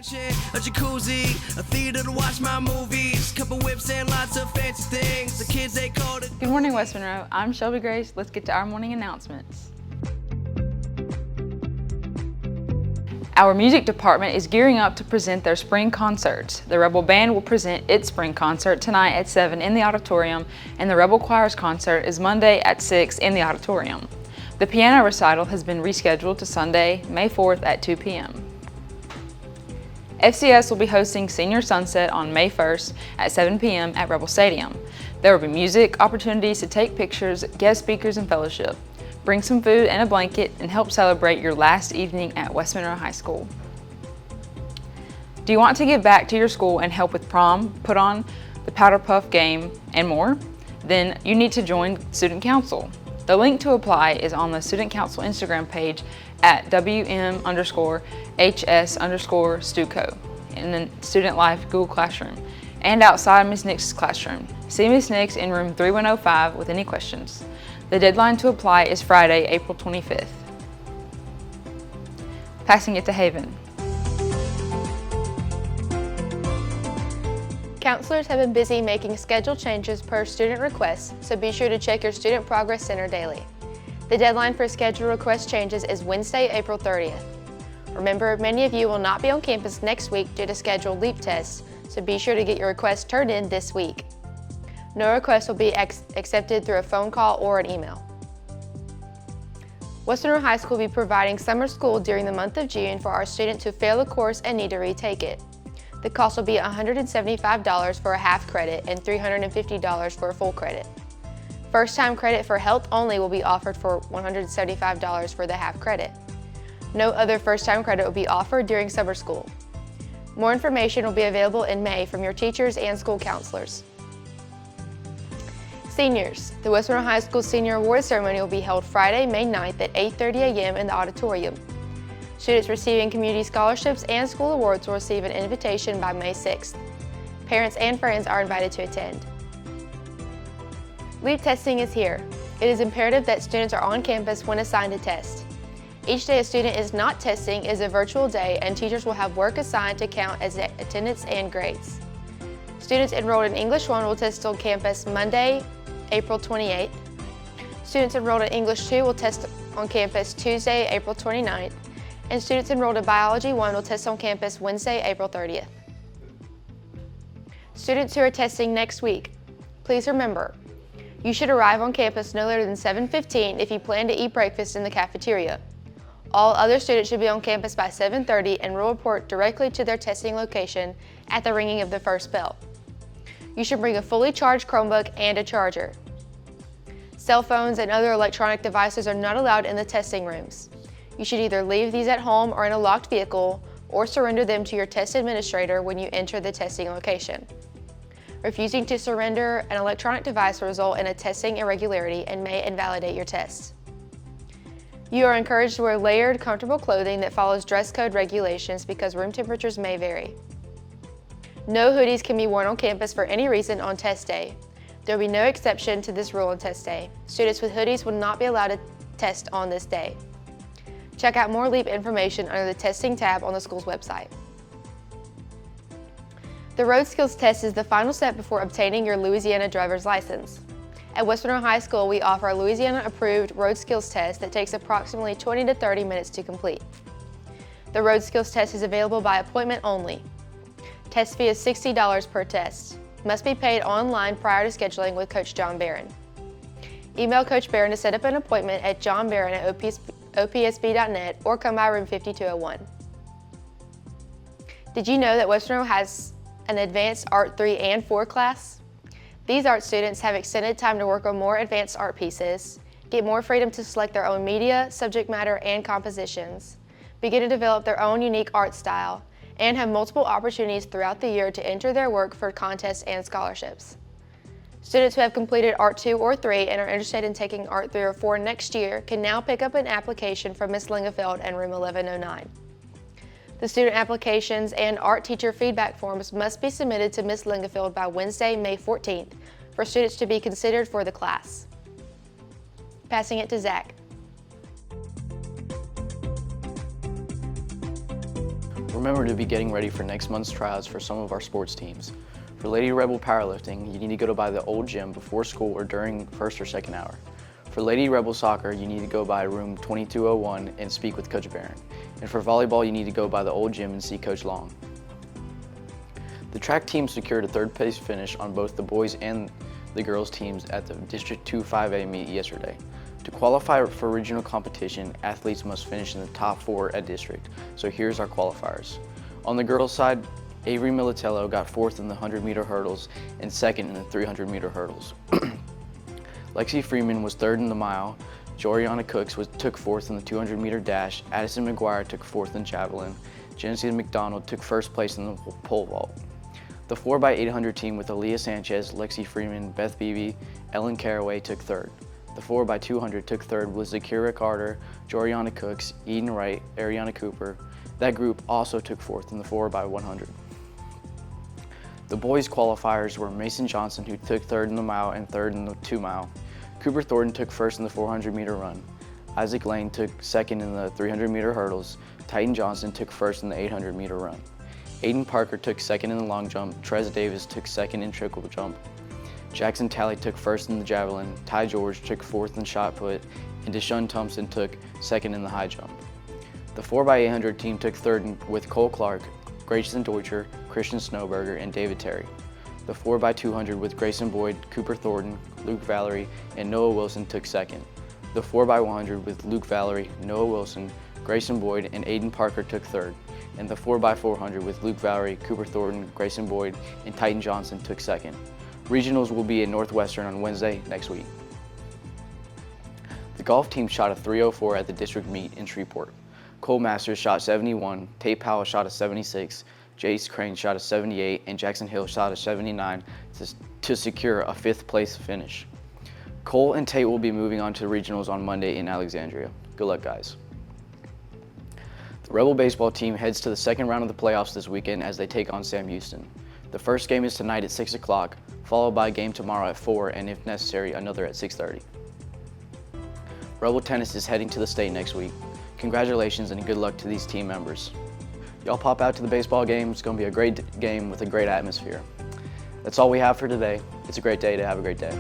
kitchen, a jacuzzi, a theater to watch my movies, couple whips and lots of fancy things. The kids they call it. Good morning, West Monroe. I'm Shelby Grace. Let's get to our morning announcements. Our music department is gearing up to present their spring concerts. The Rebel Band will present its spring concert tonight at 7 in the auditorium, and the Rebel Choir's concert is Monday at 6 in the auditorium. The piano recital has been rescheduled to Sunday, May 4th at 2 p.m. FCS will be hosting Senior Sunset on May 1st at 7 p.m. at Rebel Stadium. There will be music, opportunities to take pictures, guest speakers, and fellowship. Bring some food and a blanket and help celebrate your last evening at West Monroe High School. Do you want to give back to your school and help with prom, put on the Powder Puff game, and more? Then you need to join Student Council. The link to apply is on the Student Council Instagram page at WM_HS_Stuco in the Student Life Google Classroom and outside Ms. Nix's classroom. See Ms. Nix in room 3105 with any questions. The deadline to apply is Friday, April 25th. Passing it to Haven. Counselors have been busy making schedule changes per student request, so be sure to check your Student Progress Center daily. The deadline for schedule request changes is Wednesday, April 30th. Remember, many of you will not be on campus next week due to scheduled LEAP tests, so be sure to get your request turned in this week. No request will be accepted through a phone call or an email. West Monroe High School will be providing summer school during the month of June for our students who fail a course and need to retake it. The cost will be $175 for a half credit and $350 for a full credit. First-time credit for health only will be offered for $175 for the half credit. No other first-time credit will be offered during summer school. More information will be available in May from your teachers and school counselors. Seniors, the West Monroe High School Senior Award Ceremony will be held Friday, May 9th at 8:30 a.m. in the auditorium. Students receiving community scholarships and school awards will receive an invitation by May 6th. Parents and friends are invited to attend. LEAP testing is here. It is imperative that students are on campus when assigned a test. Each day a student is not testing is a virtual day, and teachers will have work assigned to count as attendance and grades. Students enrolled in English 1 will test on campus Monday, April 28th. Students enrolled in English 2 will test on campus Tuesday, April 29th, and students enrolled in Biology 1 will test on campus Wednesday, April 30th. Students who are testing next week, please remember, you should arrive on campus no later than 7:15 if you plan to eat breakfast in the cafeteria. All other students should be on campus by 7:30 and will report directly to their testing location at the ringing of the first bell. You should bring a fully charged Chromebook and a charger. Cell phones and other electronic devices are not allowed in the testing rooms. You should either leave these at home or in a locked vehicle, or surrender them to your test administrator when you enter the testing location. Refusing to surrender an electronic device will result in a testing irregularity and may invalidate your test. You are encouraged to wear layered, comfortable clothing that follows dress code regulations because room temperatures may vary. No hoodies can be worn on campus for any reason on test day. There will be no exception to this rule on test day. Students with hoodies will not be allowed to test on this day. Check out more LEAP information under the testing tab on the school's website. The road skills test is the final step before obtaining your Louisiana driver's license. At West Monroe High School, we offer a Louisiana-approved road skills test that takes approximately 20 to 30 minutes to complete. The road skills test is available by appointment only. Test fee is $60 per test. Must be paid online prior to scheduling with Coach John Barron. Email Coach Barron to set up an appointment at johnbarron@opsb.net or come by room 5201. Did you know that West Monroe has an advanced Art 3 and 4 class? These art students have extended time to work on more advanced art pieces, get more freedom to select their own media, subject matter, and compositions, begin to develop their own unique art style, and have multiple opportunities throughout the year to enter their work for contests and scholarships. Students who have completed Art 2 or 3 and are interested in taking Art 3 or 4 next year can now pick up an application from Ms. Lingefeld in room 1109. The student applications and art teacher feedback forms must be submitted to Ms. Lingefeld by Wednesday, May 14th for students to be considered for the class. Passing it to Zach. Remember to be getting ready for next month's tryouts for some of our sports teams. For Lady Rebel Powerlifting, you need to go by the old gym before school or during first or second hour. For Lady Rebel Soccer, you need to go by room 2201 and speak with Coach Barron. And for volleyball, you need to go by the old gym and see Coach Long. The track team secured a third place finish on both the boys and the girls teams at the District 2 5A meet yesterday. To qualify for regional competition, athletes must finish in the top 4 at district. So here's our qualifiers. On the girls side, Avery Militello got 4th in the 100-meter hurdles and 2nd in the 300-meter hurdles. Lexi Freeman was 3rd in the mile. Joriana Cooks took 4th in the 200-meter dash. Addison McGuire took 4th in javelin. Genesee McDonald took 1st place in the pole vault. The 4x800 team with Aaliyah Sanchez, Lexi Freeman, Beth Beebe, Ellen Caraway took 3rd. The 4x200 took 3rd with Zakira Carter, Joriana Cooks, Eden Wright, Ariana Cooper. That group also took 4th in the 4x100. The boys qualifiers were Mason Johnson, who took 3rd in the mile and 3rd in the 2 mile. Cooper Thornton took 1st in the 400-meter run. Isaac Lane took 2nd in the 300-meter hurdles. Titan Johnson took 1st in the 800-meter run. Aiden Parker took 2nd in the long jump. Trez Davis took 2nd in triple jump. Jackson Talley took 1st in the javelin. Ty George took 4th in shot put. And Deshaun Thompson took 2nd in the high jump. The 4x800 team took 3rd with Cole Clark, Grayson Deutscher, Christian Snowberger, and David Terry. The 4x200 with Grayson Boyd, Cooper Thornton, Luke Valerie, and Noah Wilson took 2nd. The 4x100 with Luke Valerie, Noah Wilson, Grayson Boyd, and Aiden Parker took 3rd. And the 4x400 with Luke Valerie, Cooper Thornton, Grayson Boyd, and Titan Johnson took 2nd. Regionals will be in Northwestern on Wednesday next week. The golf team shot a 304 at the district meet in Shreveport. Cole Masters shot 71, Tate Powell shot a 76, Jace Crane shot a 78, and Jackson Hill shot a 79 to secure a 5th place finish. Cole and Tate will be moving on to regionals on Monday in Alexandria. Good luck, guys. The Rebel baseball team heads to the second round of the playoffs this weekend as they take on Sam Houston. The first game is tonight at 6 o'clock, followed by a game tomorrow at 4, and if necessary, another at 6:30. Rebel tennis is heading to the state next week. Congratulations and good luck to these team members. Y'all pop out to the baseball game. It's going to be a great game with a great atmosphere. That's all we have for today. It's a great day to have a great day.